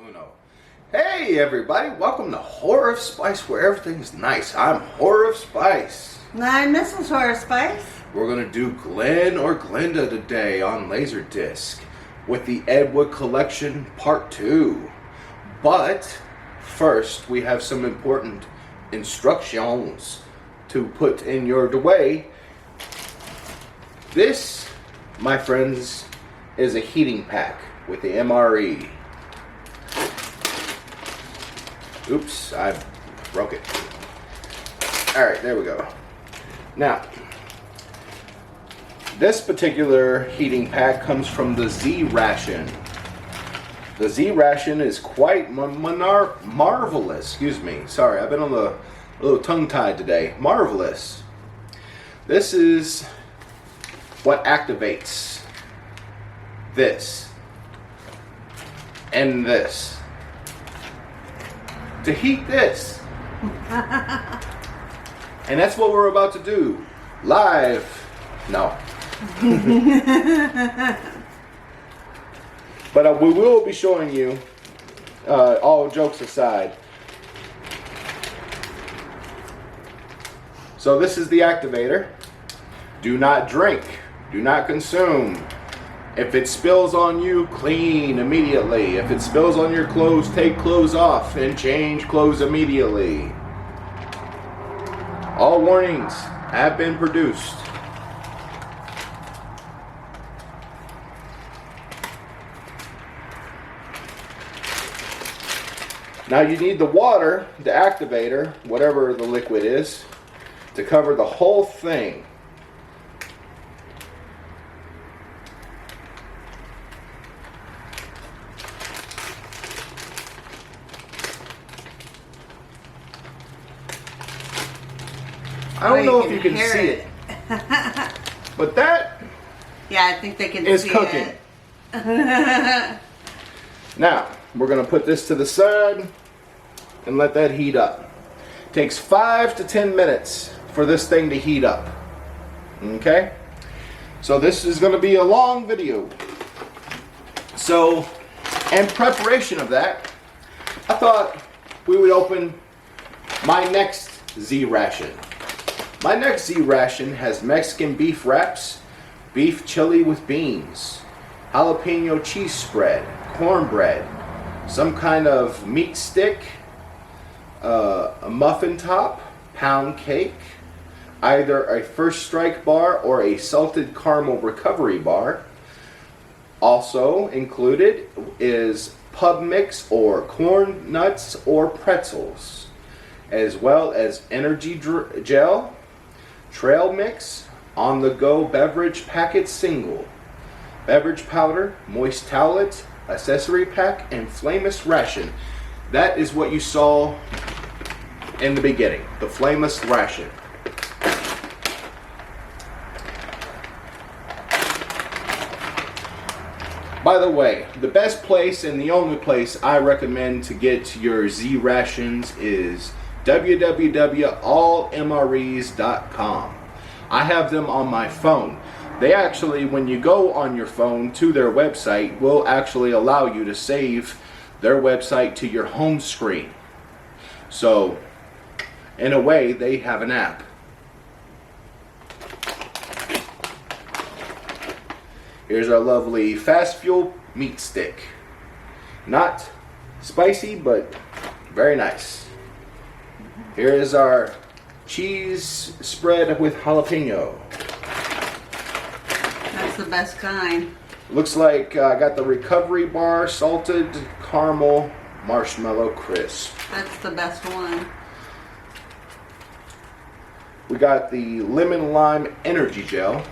Uno. Hey everybody, welcome to Horror of Spice, where everything's nice. I'm Horror of Spice. And I'm Mrs. Horrorspice. We're gonna do Glen or Glenda today on Laserdisc with the Ed Wood Collection Part 2. But first, we have some important instructions to put in your way. This, my friends, is a heating pack with the MRE. Oops, I broke it. Alright, there we go. Now, this particular heating pack comes from the Z Ration. The Z Ration is quite marvelous. Excuse me. Sorry, I've been on a little tongue-tied today. Marvelous. This is what activates this and this to heat this. And that's what we're about to do live. No. But we will be showing you, all jokes aside. So this is the activator. Do not drink. Do not consume. If it spills on you, clean immediately. If it spills on your clothes, take clothes off and change clothes immediately. All warnings have been produced. Now you need the water, the activator, whatever the liquid is, to cover the whole thing. I don't know if you can see it, but that yeah, I think they can is see cooking. it. Now, we're going to put this to the side and let that heat up. Takes 5 to 10 minutes for this thing to heat up. Okay? So this is going to be a long video. So, in preparation of that, I thought we would open my next Z Ration. My next Z Ration has Mexican beef wraps, beef chili with beans, jalapeno cheese spread, cornbread, some kind of meat stick, a muffin top, pound cake, either a First Strike bar or a salted caramel recovery bar. Also included is pub mix or corn nuts or pretzels, as well as energy gel, trail mix, on-the-go beverage packet single, beverage powder, moist towelette, accessory pack, and flameless ration. That is what you saw in the beginning, the flameless ration. By the way, the best place and the only place I recommend to get your Z Rations is www.allmres.com. I have them on my phone. They actually, when you go on your phone to their website, will actually allow you to save their website to your home screen. So, in a way, they have an app. Here's our lovely fast fuel meat stick. Not spicy, but very nice. Here is our cheese spread with jalapeno. That's the best kind. Looks like I got the recovery bar, salted caramel marshmallow crisp. That's the best one. We got the lemon lime energy gel.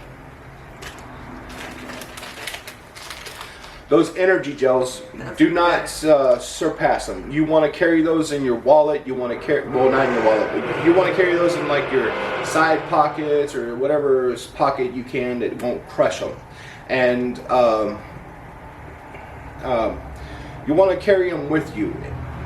Those energy gels, do not surpass them. You want to carry those in your wallet. You want to carry, well, not in your wallet, but you want to carry those in like your side pockets or whatever pocket you can that won't crush them. And you want to carry them with you.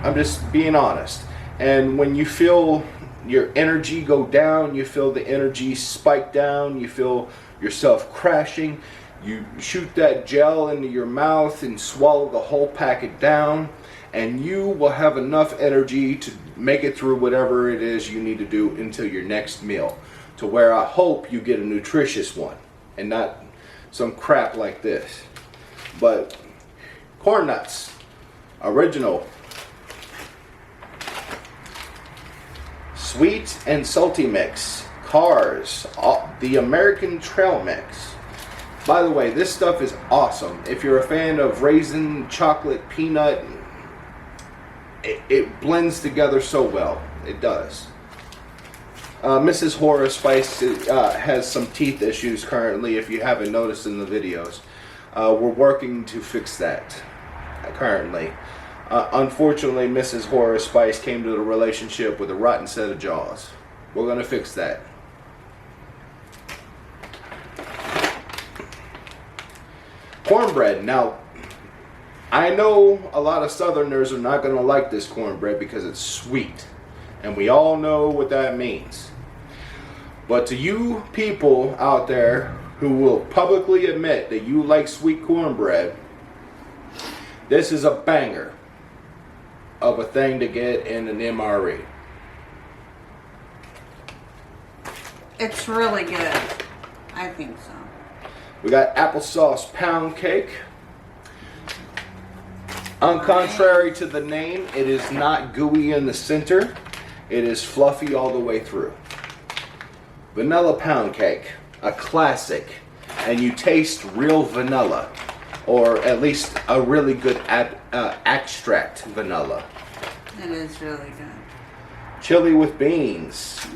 I'm just being honest. And when you feel your energy go down, you feel the energy spike down, you feel yourself crashing, You shoot that gel into your mouth and swallow the whole packet down, and you will have enough energy to make it through whatever it is you need to do until your next meal, to where I hope you get a nutritious one and not some crap like this. But corn nuts, original, sweet and salty mix, Cars, the American Trail Mix. By the way, this stuff is awesome. If you're a fan of raisin, chocolate, peanut, it blends together so well. It does. Mrs. Horrorspice has some teeth issues currently, if you haven't noticed in the videos. We're working to fix that currently. Unfortunately, Mrs. Horrorspice came to the relationship with a rotten set of jaws. We're going to fix that. Cornbread. Now, I know a lot of Southerners are not going to like this cornbread because it's sweet. And we all know what that means. But to you people out there who will publicly admit that you like sweet cornbread, this is a banger of a thing to get in an MRE. It's really good. I think so. We got applesauce pound cake. Contrary to the name, it is not gooey in the center. It is fluffy all the way through. Vanilla pound cake, a classic. And you taste real vanilla. Or at least a really good extract vanilla. It is really good. Chili with beans.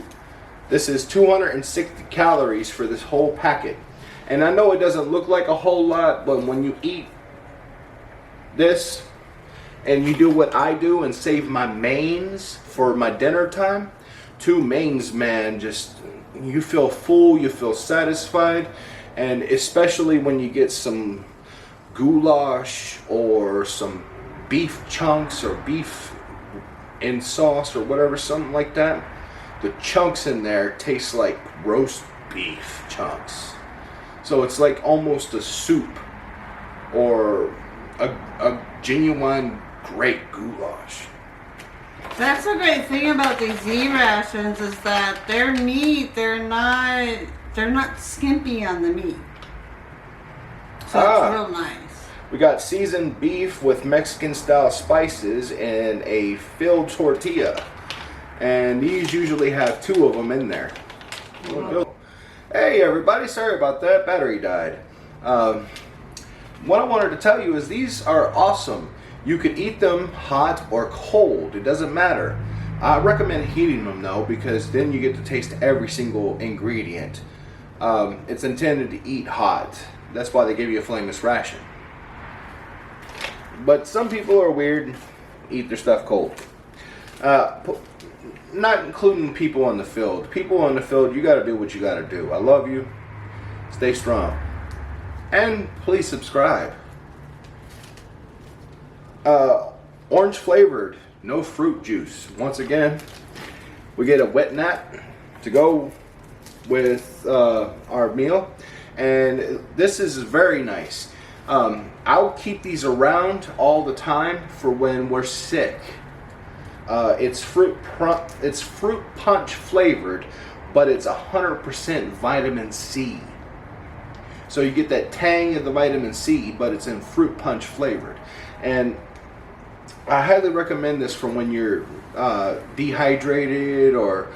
This is 260 calories for this whole packet. And I know it doesn't look like a whole lot, but when you eat this and you do what I do and save my mains for my dinner time, 2 mains, man, just you feel full, you feel satisfied, and especially when you get some goulash or some beef chunks or beef in sauce or whatever, something like that. The chunks in there taste like roast beef chunks. So it's like almost a soup or a genuine great goulash. That's a great thing about these Z rations is that their meat, they're not skimpy on the meat. So it's real nice. We got seasoned beef with Mexican style spices and a filled tortilla. And these usually have 2 of them in there. Hey everybody, sorry about that, battery died. What I wanted to tell you is these are awesome. You could eat them hot or cold, it doesn't matter. I recommend heating them though, because then you get to taste every single ingredient. It's intended to eat hot. That's why they give you a flameless ration. But some people are weird, eat their stuff cold. Not including people on the field. People on the field, you got to do what you got to do. I love you. Stay strong. And please subscribe. Orange flavored, no fruit juice. Once again, we get a wet nap to go with our meal. And this is very nice. I'll keep these around all the time for when we're sick. It's fruit punch flavored, but it's 100% vitamin C. So you get that tang of the vitamin C, but it's in fruit punch flavored. And I highly recommend this for when you're dehydrated or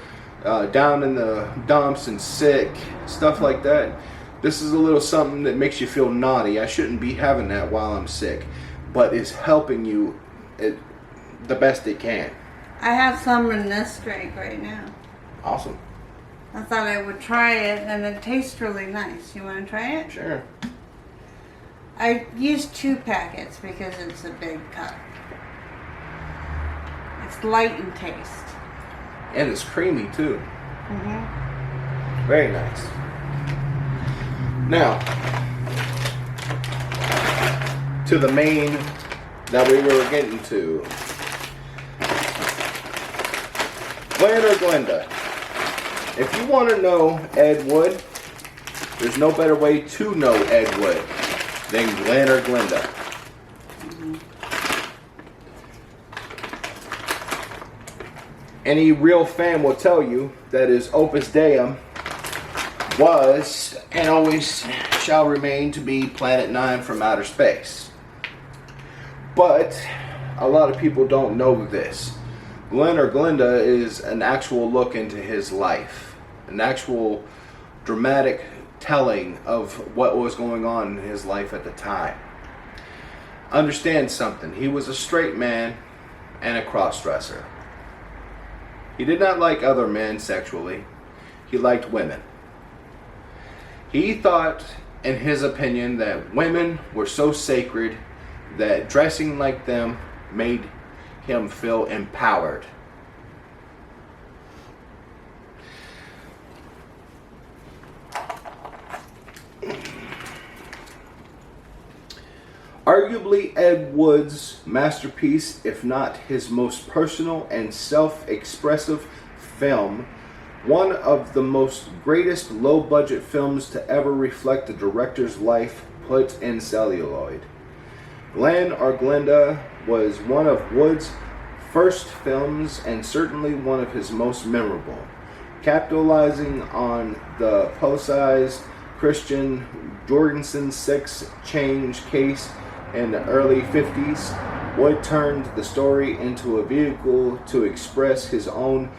down in the dumps and sick, stuff like that. This is a little something that makes you feel naughty. I shouldn't be having that while I'm sick, but it's helping you the best it can. I have some in this drink right now. Awesome. I thought I would try it, and it tastes really nice. You want to try it? Sure. I used 2 packets because it's a big cup. It's light in taste. And it's creamy too. Mm-hmm. Very nice. Now, to the main that we were getting to. Glen or Glenda. If you want to know Ed Wood, There's no better way to know Ed Wood than Glen or Glenda. Any real fan will tell you that his opus deum was and always shall remain to be Planet 9 from outer space. But a lot of people don't know this. Glen or Glenda is an actual look into his life, an actual dramatic telling of what was going on in his life at the time. Understand something, he was a straight man and a cross-dresser. He did not like other men sexually, he liked women. He thought, in his opinion, that women were so sacred that dressing like them made him feel empowered. Arguably Ed Wood's masterpiece, if not his most personal and self-expressive film, one of the most greatest low-budget films to ever reflect the director's life put in celluloid. Glen or Glenda was one of Wood's first films and certainly one of his most memorable. Capitalizing on the publicized Christian Jorgensen sex change case in the early 50s, Wood turned the story into a vehicle to express his own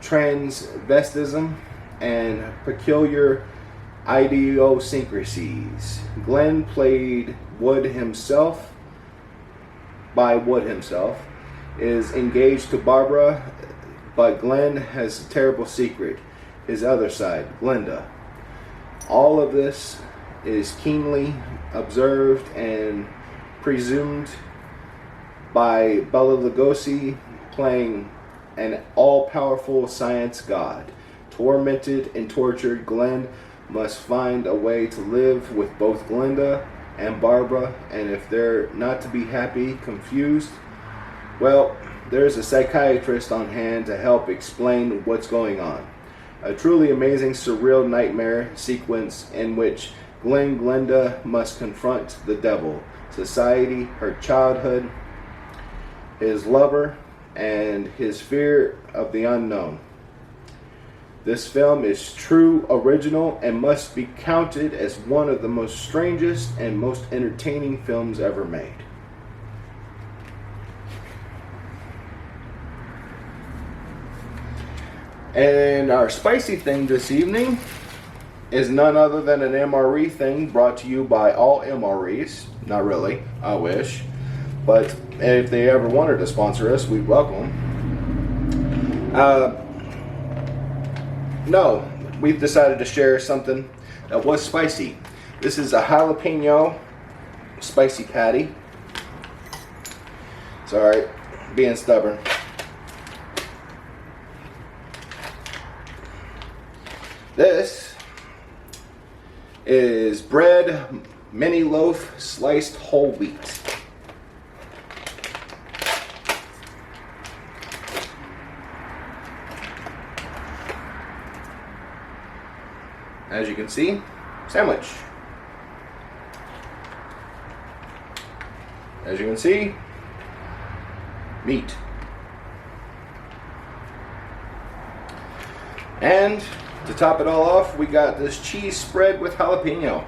transvestism and peculiar idiosyncrasies. Glen played Wood himself, is engaged to Barbara, but Glen has a terrible secret, his other side, Glenda. All of this is keenly observed and presumed by Bela Lugosi, playing an all-powerful science god. Tormented and tortured, Glen must find a way to live with both Glenda and Barbara, and if they're not to be happy, confused, well, there's a psychiatrist on hand to help explain what's going on. A truly amazing, surreal nightmare sequence in which Glenda must confront the devil, society, her childhood, his lover, and his fear of the unknown. This film is true, original, and must be counted as one of the most strangest and most entertaining films ever made. And our spicy thing this evening is none other than an MRE thing brought to you by all MREs. Not really, I wish. But if they ever wanted to sponsor us, we'd welcome them. No, we've decided to share something that was spicy. This is a jalapeno spicy patty. Sorry, being stubborn. This is bread, mini loaf, sliced whole wheat. As you can see, sandwich. As you can see, meat. And to top it all off, we got this cheese spread with jalapeno.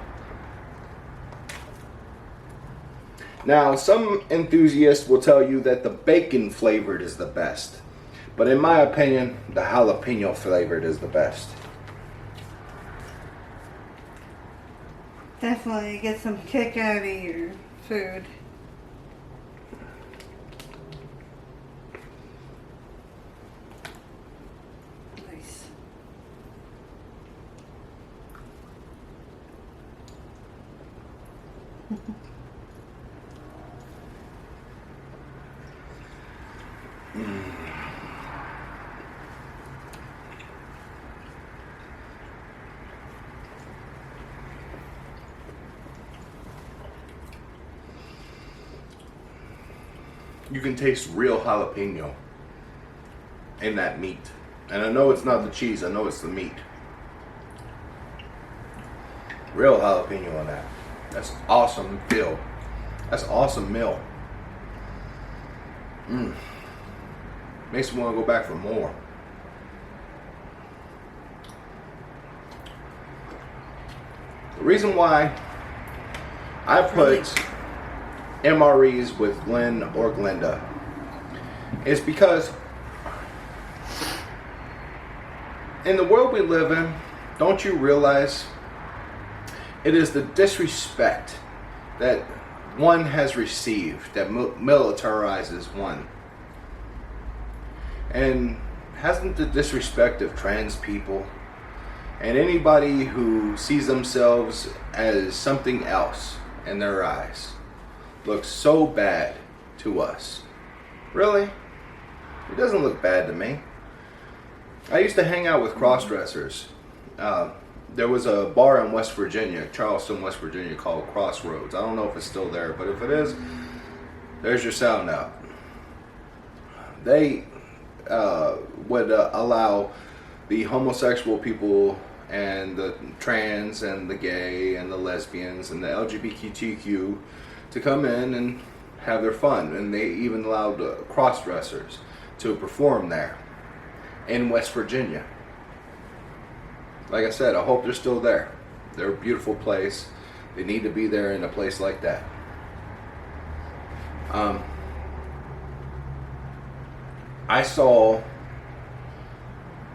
Now, some enthusiasts will tell you that the bacon flavored is the best. But in my opinion, the jalapeno flavored is the best. Definitely get some kick out of your food. Nice. You can taste real jalapeno in that meat. And I know it's not the cheese, I know it's the meat. Real jalapeno on that. That's awesome feel. That's awesome meal. Makes me want to go back for more. The reason why I put MREs with Glen or Glenda is because in the world we live in, don't you realize it is the disrespect that one has received that militarizes one? And hasn't the disrespect of trans people and anybody who sees themselves as something else in their eyes looks so bad to us? Really? It doesn't look bad to me. I used to hang out with cross-dressers. There was a bar in West Virginia, Charleston, West Virginia, called Crossroads. I don't know if it's still there, but if it is, there's your sound out. They would allow the homosexual people and the trans and the gay and the lesbians and the LGBTQ to come in and have their fun. And they even allowed cross-dressers to perform there in West Virginia. Like I said, I hope they're still there. They're a beautiful place. They need to be there in a place like that. I saw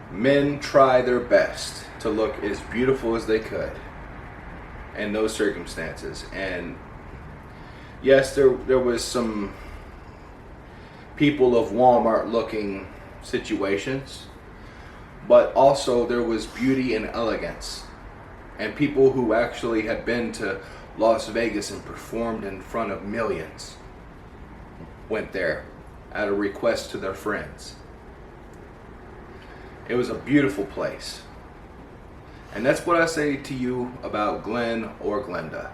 men try their best to look as beautiful as they could in those circumstances. And yes, there was some people of Walmart looking situations, but also there was beauty and elegance, and people who actually had been to Las Vegas and performed in front of millions went there at a request to their friends. It was a beautiful place. And that's what I say to you about Glen or Glenda.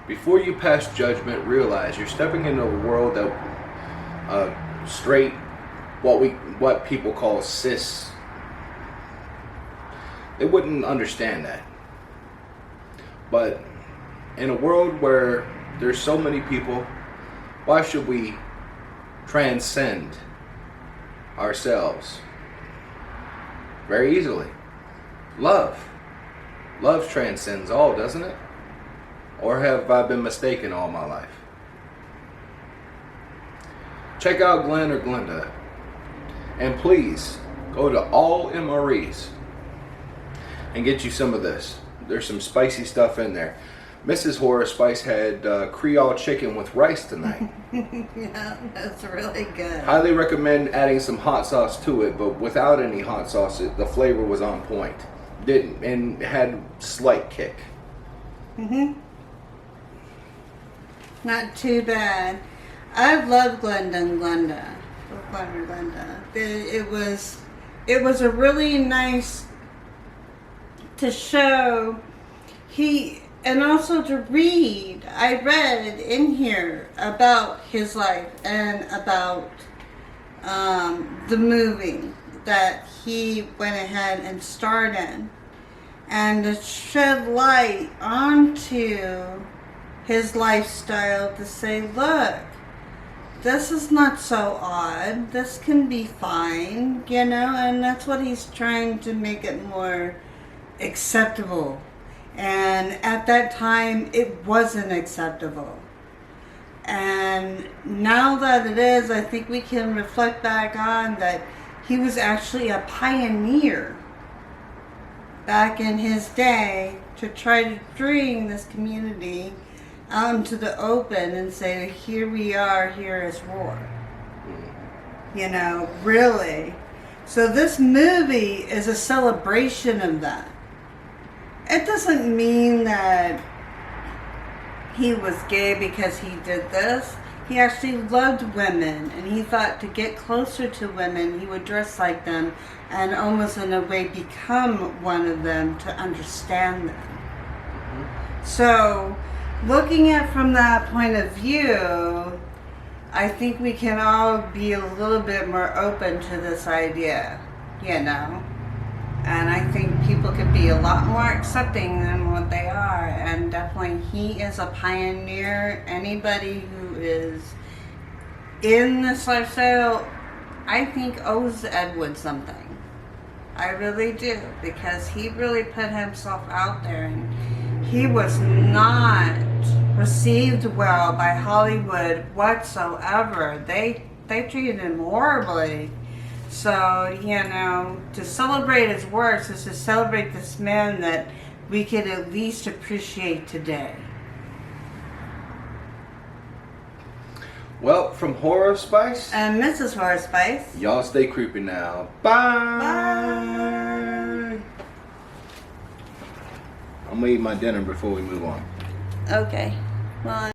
Before you pass judgment, realize you're stepping into a world that straight, what people call cis, they wouldn't understand that. But in a world where there's so many people, why should we transcend ourselves? Very easily. Love transcends all, doesn't it? Or have I been mistaken all my life? Check out Glen or Glenda, and please go to all MREs and get you some of this. There's some spicy stuff in there. Mrs. Horrorspice had Creole chicken with rice tonight. Yeah, that's really good. Highly recommend adding some hot sauce to it, but without any hot sauce, the flavor was on point. Didn't, and had slight kick. Not too bad. I've loved Glenda and Glenda. It was a really nice to show and also to read. I read in here about his life and about the movie that he went ahead and starred in, and to shed light onto his lifestyle, to say, look, this is not so odd, this can be fine, and that's what he's trying to make it more acceptable. And at that time, it wasn't acceptable. And now that it is, I think we can reflect back on that he was actually a pioneer back in his day to try to bring this community out into the open and say, here we are, here is war. Really. So this movie is a celebration of that. It doesn't mean that he was gay because he did this. He actually loved women, and he thought to get closer to women, he would dress like them and almost in a way become one of them to understand them. So, looking at from that point of view, I think we can all be a little bit more open to this idea, And I think people could be a lot more accepting than what they are. And definitely he is a pioneer. Anybody who is in this lifestyle, I think owes Edward something. I really do, because he really put himself out there, and he was not received well by Hollywood whatsoever. They treated him horribly. So, you know, to celebrate his works is to celebrate this man that we could at least appreciate today. Well, from Horrorofspice And Mrs. Horrorspice. y'all stay creepy now. Bye. Bye. I'm gonna eat my dinner before we move on. Okay. Well.